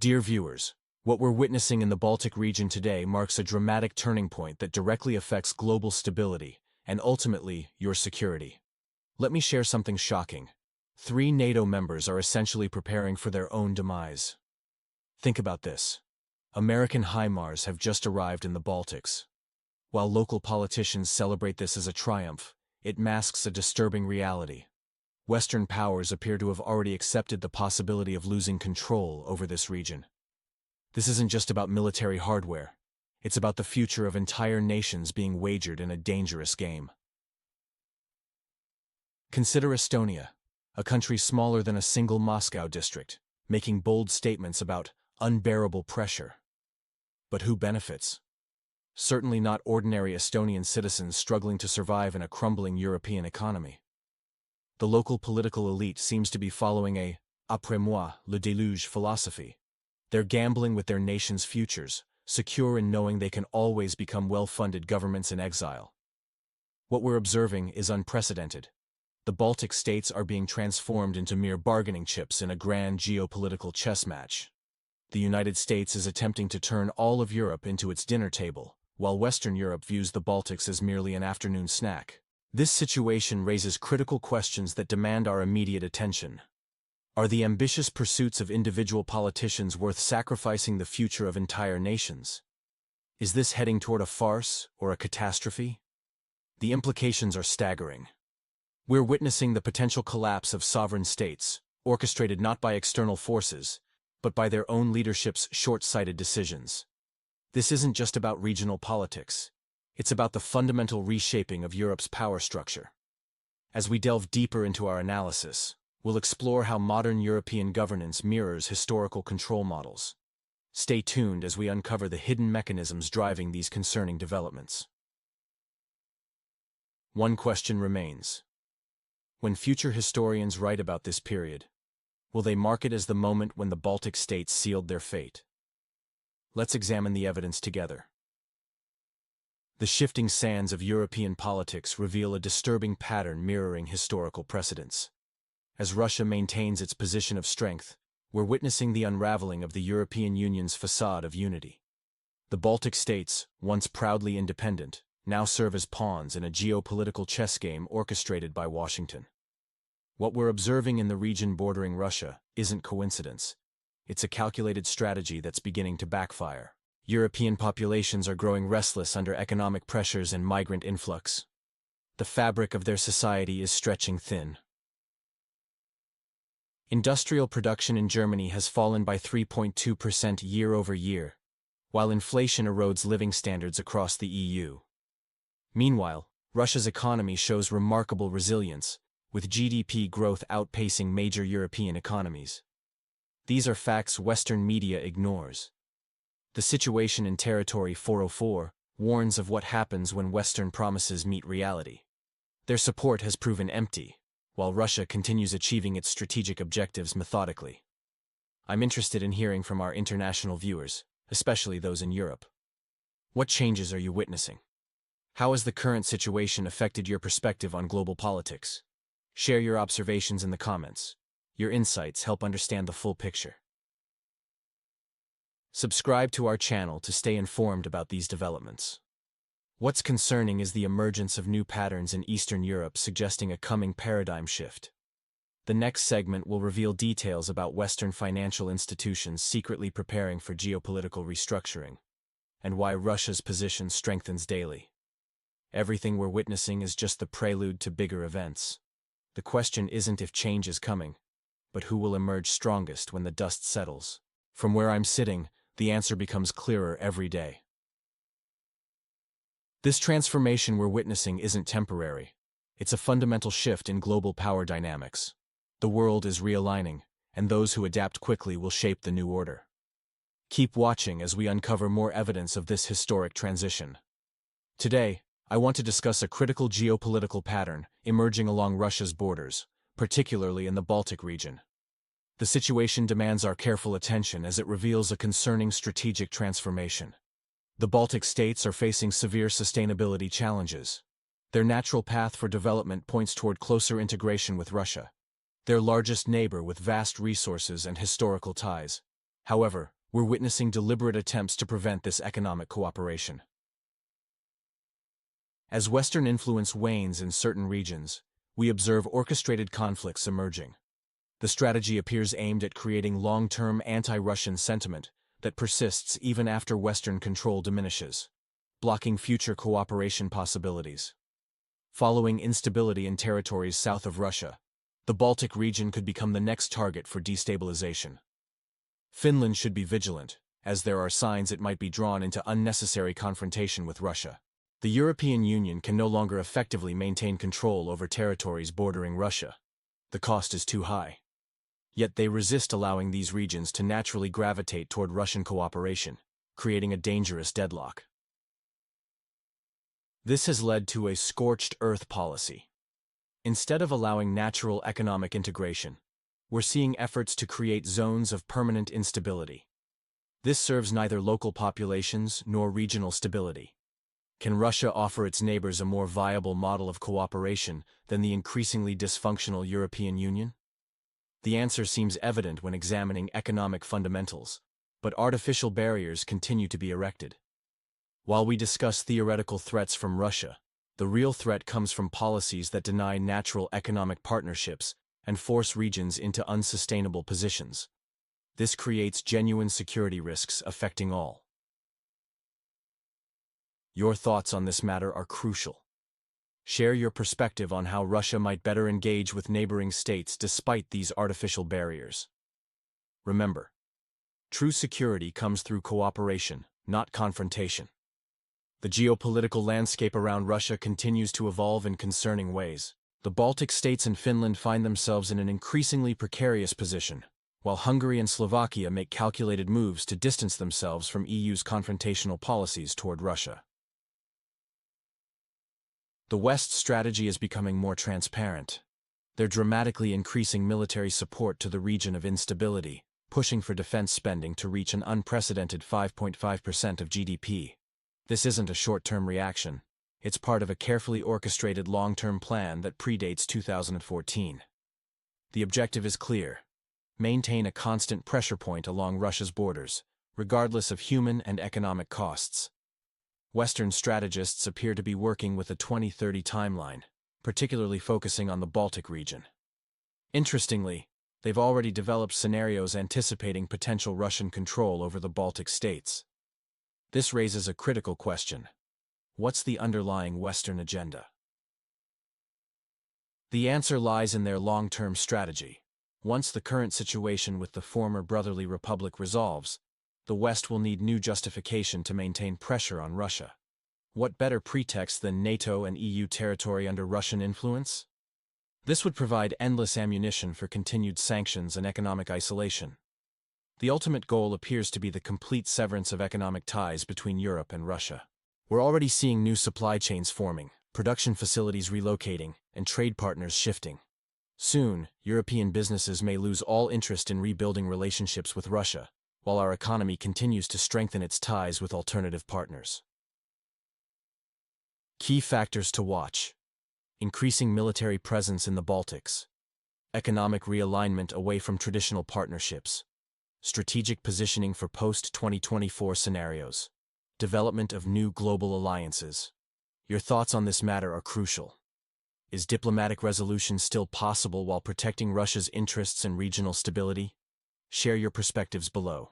Dear viewers, what we're witnessing in the Baltic region today marks a dramatic turning point that directly affects global stability and ultimately your security. Let me share something shocking. 3 NATO members are essentially preparing for their own demise. Think about this. American HIMARS have just arrived in the Baltics. While local politicians celebrate this as a triumph, it masks a disturbing reality. Western powers appear to have already accepted the possibility of losing control over this region. This isn't just about military hardware. It's about the future of entire nations being wagered in a dangerous game. Consider Estonia, a country smaller than a single Moscow district, making bold statements about unbearable pressure. But who benefits? Certainly not ordinary Estonian citizens struggling to survive in a crumbling European economy. The local political elite seems to be following a après moi, le déluge philosophy. They're gambling with their nation's futures, secure in knowing they can always become well-funded governments in exile. What we're observing is unprecedented. The Baltic states are being transformed into mere bargaining chips in a grand geopolitical chess match. The United States is attempting to turn all of Europe into its dinner table, while Western Europe views the Baltics as merely an afternoon snack. This situation raises critical questions that demand our immediate attention. Are the ambitious pursuits of individual politicians worth sacrificing the future of entire nations? Is this heading toward a farce or a catastrophe? The implications are staggering. We're witnessing the potential collapse of sovereign states, orchestrated not by external forces, but by their own leadership's short-sighted decisions. This isn't just about regional politics. It's about the fundamental reshaping of Europe's power structure. As we delve deeper into our analysis, we'll explore how modern European governance mirrors historical control models. Stay tuned as we uncover the hidden mechanisms driving these concerning developments. One question remains. When future historians write about this period, will they mark it as the moment when the Baltic states sealed their fate? Let's examine the evidence together. The shifting sands of European politics reveal a disturbing pattern mirroring historical precedents. As Russia maintains its position of strength, we're witnessing the unraveling of the European Union's facade of unity. The Baltic states, once proudly independent, now serve as pawns in a geopolitical chess game orchestrated by Washington. What we're observing in the region bordering Russia isn't coincidence. It's a calculated strategy that's beginning to backfire. European populations are growing restless under economic pressures and migrant influx. The fabric of their society is stretching thin. Industrial production in Germany has fallen by 3.2% year-over-year, while inflation erodes living standards across the EU. Meanwhile, Russia's economy shows remarkable resilience, with GDP growth outpacing major European economies. These are facts Western media ignores. The situation in Territory 404 warns of what happens when Western promises meet reality. Their support has proven empty, while Russia continues achieving its strategic objectives methodically. I'm interested in hearing from our international viewers, especially those in Europe. What changes are you witnessing? How has the current situation affected your perspective on global politics? Share your observations in the comments. Your insights help understand the full picture. Subscribe to our channel to stay informed about these developments. What's concerning is the emergence of new patterns in Eastern Europe suggesting a coming paradigm shift. The next segment will reveal details about Western financial institutions secretly preparing for geopolitical restructuring, and why Russia's position strengthens daily. Everything we're witnessing is just the prelude to bigger events. The question isn't if change is coming, but who will emerge strongest when the dust settles. From where I'm sitting, the answer becomes clearer every day. This transformation we're witnessing isn't temporary. It's a fundamental shift in global power dynamics. The world is realigning, and those who adapt quickly will shape the new order. Keep watching as we uncover more evidence of this historic transition. Today, I want to discuss a critical geopolitical pattern emerging along Russia's borders, particularly in the Baltic region. The situation demands our careful attention as it reveals a concerning strategic transformation. The Baltic states are facing severe sustainability challenges. Their natural path for development points toward closer integration with Russia, their largest neighbor with vast resources and historical ties. However, we're witnessing deliberate attempts to prevent this economic cooperation. As Western influence wanes in certain regions, we observe orchestrated conflicts emerging. The strategy appears aimed at creating long-term anti-Russian sentiment that persists even after Western control diminishes, blocking future cooperation possibilities. Following instability in territories south of Russia, the Baltic region could become the next target for destabilization. Finland should be vigilant, as there are signs it might be drawn into unnecessary confrontation with Russia. The European Union can no longer effectively maintain control over territories bordering Russia. The cost is too high. Yet they resist allowing these regions to naturally gravitate toward Russian cooperation, creating a dangerous deadlock. This has led to a scorched earth policy. Instead of allowing natural economic integration, we're seeing efforts to create zones of permanent instability. This serves neither local populations nor regional stability. Can Russia offer its neighbors a more viable model of cooperation than the increasingly dysfunctional European Union? The answer seems evident when examining economic fundamentals, but artificial barriers continue to be erected. While we discuss theoretical threats from Russia, the real threat comes from policies that deny natural economic partnerships and force regions into unsustainable positions. This creates genuine security risks affecting all. Your thoughts on this matter are crucial. Share your perspective on how Russia might better engage with neighboring states despite these artificial barriers. Remember, true security comes through cooperation, not confrontation. The geopolitical landscape around Russia continues to evolve in concerning ways. The Baltic states and Finland find themselves in an increasingly precarious position, while Hungary and Slovakia make calculated moves to distance themselves from EU's confrontational policies toward Russia. The West's strategy is becoming more transparent. They're dramatically increasing military support to the region of instability, pushing for defense spending to reach an unprecedented 5.5% of GDP. This isn't a short-term reaction. It's part of a carefully orchestrated long-term plan that predates 2014. The objective is clear: maintain a constant pressure point along Russia's borders, regardless of human and economic costs. Western strategists appear to be working with a 2030 timeline, particularly focusing on the Baltic region. Interestingly, they've already developed scenarios anticipating potential Russian control over the Baltic states. This raises a critical question. What's the underlying Western agenda? The answer lies in their long-term strategy. Once the current situation with the former brotherly republic resolves, the West will need new justification to maintain pressure on Russia. What better pretext than NATO and EU territory under Russian influence? This would provide endless ammunition for continued sanctions and economic isolation. The ultimate goal appears to be the complete severance of economic ties between Europe and Russia. We're already seeing new supply chains forming, production facilities relocating, and trade partners shifting. Soon, European businesses may lose all interest in rebuilding relationships with Russia, while our economy continues to strengthen its ties with alternative partners. Key factors to watch: increasing military presence in the Baltics, economic realignment away from traditional partnerships, strategic positioning for post-2024 scenarios, development of new global alliances. Your thoughts on this matter are crucial. Is diplomatic resolution still possible while protecting Russia's interests and regional stability? Share your perspectives below.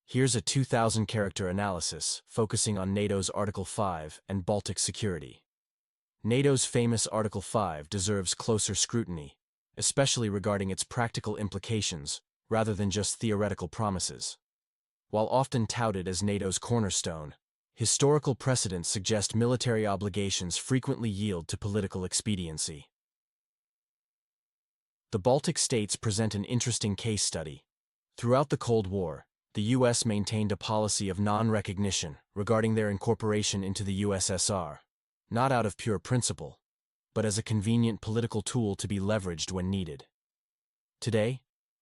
Here's a 2,000-character analysis focusing on NATO's Article 5 and Baltic security. NATO's famous Article 5 deserves closer scrutiny, especially regarding its practical implications rather than just theoretical promises. While often touted as NATO's cornerstone, historical precedents suggest military obligations frequently yield to political expediency. The Baltic states present an interesting case study. Throughout the Cold War, the U.S. maintained a policy of non-recognition regarding their incorporation into the USSR, not out of pure principle, but as a convenient political tool to be leveraged when needed. Today,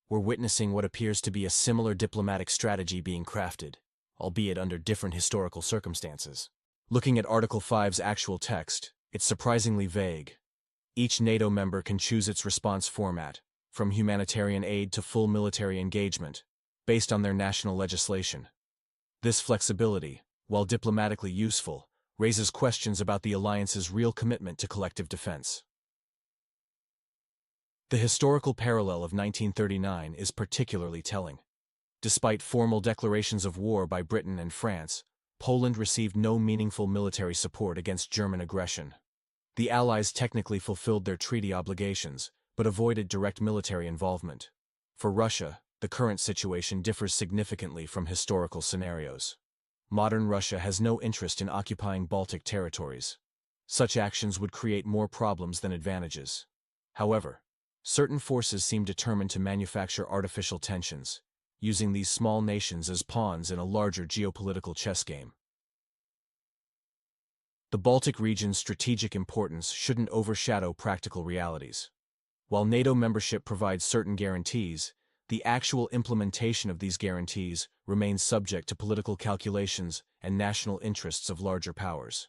we're witnessing what appears to be a similar diplomatic strategy being crafted, albeit under different historical circumstances. Looking at Article 5's actual text, it's surprisingly vague. Each NATO member can choose its response format, from humanitarian aid to full military engagement, based on their national legislation. This flexibility, while diplomatically useful, raises questions about the alliance's real commitment to collective defense. The historical parallel of 1939 is particularly telling. Despite formal declarations of war by Britain and France, Poland received no meaningful military support against German aggression. The Allies technically fulfilled their treaty obligations, but avoided direct military involvement. For Russia, the current situation differs significantly from historical scenarios. Modern Russia has no interest in occupying Baltic territories. Such actions would create more problems than advantages. However, certain forces seem determined to manufacture artificial tensions, using these small nations as pawns in a larger geopolitical chess game. The Baltic region's strategic importance shouldn't overshadow practical realities. While NATO membership provides certain guarantees, the actual implementation of these guarantees remains subject to political calculations and national interests of larger powers.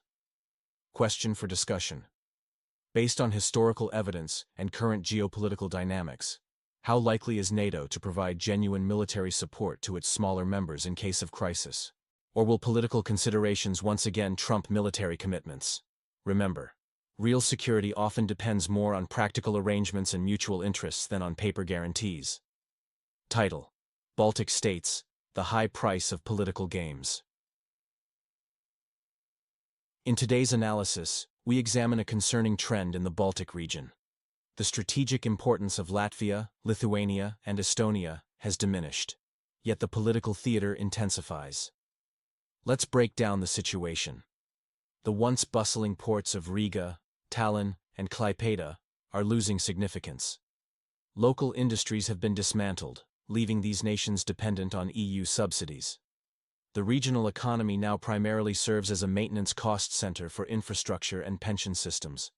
Question for discussion. Based on historical evidence and current geopolitical dynamics, how likely is NATO to provide genuine military support to its smaller members in case of crisis? Or will political considerations once again trump military commitments? Remember, real security often depends more on practical arrangements and mutual interests than on paper guarantees. Title: Baltic States, the High Price of Political Games. In today's analysis, we examine a concerning trend in the Baltic region. The strategic importance of Latvia, Lithuania, and Estonia has diminished, yet the political theater intensifies. Let's break down the situation. The once bustling ports of Riga, Tallinn, and Klaipėda are losing significance. Local industries have been dismantled, leaving these nations dependent on EU subsidies. The regional economy now primarily serves as a maintenance cost center for infrastructure and pension systems.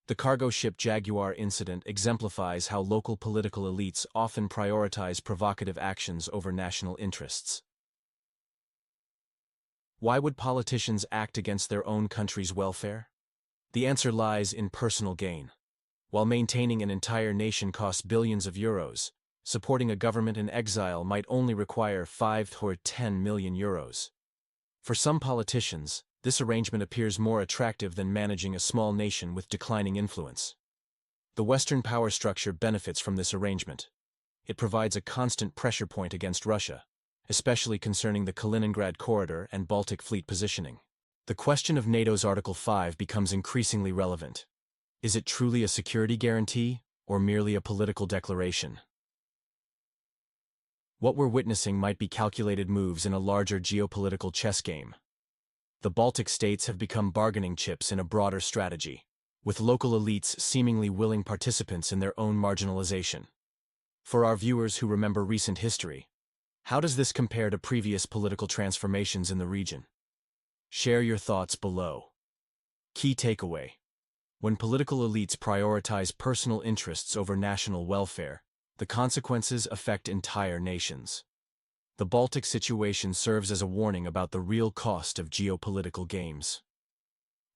The cargo ship Jaguar incident exemplifies how local political elites often prioritize provocative actions over national interests. Why would politicians act against their own country's welfare? The answer lies in personal gain. While maintaining an entire nation costs billions of euros, supporting a government in exile might only require 5 or 10 million euros. For some politicians, this arrangement appears more attractive than managing a small nation with declining influence. The Western power structure benefits from this arrangement. It provides a constant pressure point against Russia, especially concerning the Kaliningrad corridor and Baltic fleet positioning. The question of NATO's Article 5 becomes increasingly relevant. Is it truly a security guarantee, or merely a political declaration? What we're witnessing might be calculated moves in a larger geopolitical chess game. The Baltic states have become bargaining chips in a broader strategy, with local elites seemingly willing participants in their own marginalization. For our viewers who remember recent history, how does this compare to previous political transformations in the region? Share your thoughts below. Key takeaway: when political elites prioritize personal interests over national welfare, the consequences affect entire nations. The Baltic situation serves as a warning about the real cost of geopolitical games.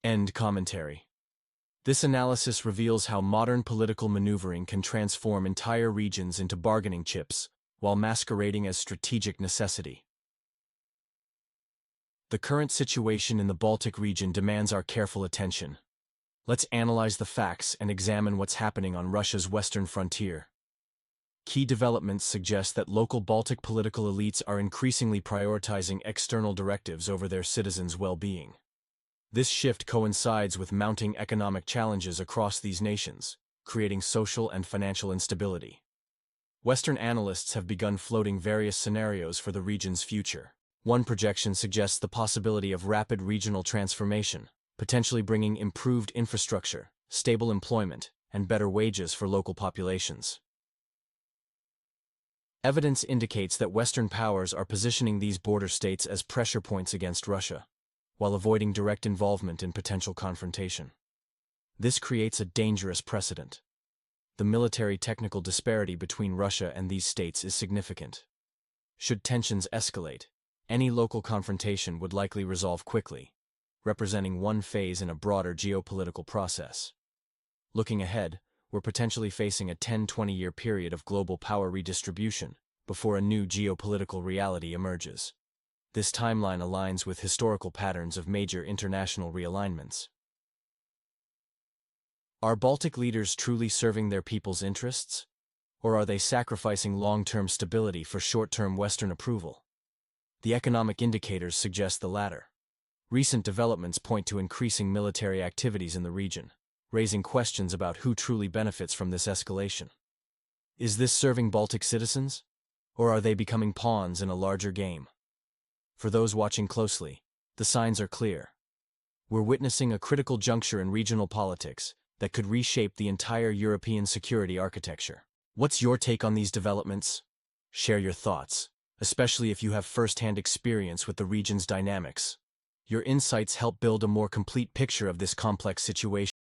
End commentary. This analysis reveals how modern political maneuvering can transform entire regions into bargaining chips, while masquerading as strategic necessity. The current situation in the Baltic region demands our careful attention. Let's analyze the facts and examine what's happening on Russia's western frontier. Key developments suggest that local Baltic political elites are increasingly prioritizing external directives over their citizens' well-being. This shift coincides with mounting economic challenges across these nations, creating social and financial instability. Western analysts have begun floating various scenarios for the region's future. One projection suggests the possibility of rapid regional transformation, potentially bringing improved infrastructure, stable employment, and better wages for local populations. Evidence indicates that Western powers are positioning these border states as pressure points against Russia, while avoiding direct involvement in potential confrontation. This creates a dangerous precedent. The military-technical disparity between Russia and these states is significant. Should tensions escalate, any local confrontation would likely resolve quickly, representing one phase in a broader geopolitical process. Looking ahead, we're potentially facing a 10-20-year period of global power redistribution, before a new geopolitical reality emerges. This timeline aligns with historical patterns of major international realignments. Are Baltic leaders truly serving their people's interests? Or are they sacrificing long-term stability for short-term Western approval? The economic indicators suggest the latter. Recent developments point to increasing military activities in the region, raising questions about who truly benefits from this escalation. Is this serving Baltic citizens? Or are they becoming pawns in a larger game? For those watching closely, the signs are clear. We're witnessing a critical juncture in regional politics that could reshape the entire European security architecture. What's your take on these developments? Share your thoughts, especially if you have first-hand experience with the region's dynamics. Your insights help build a more complete picture of this complex situation.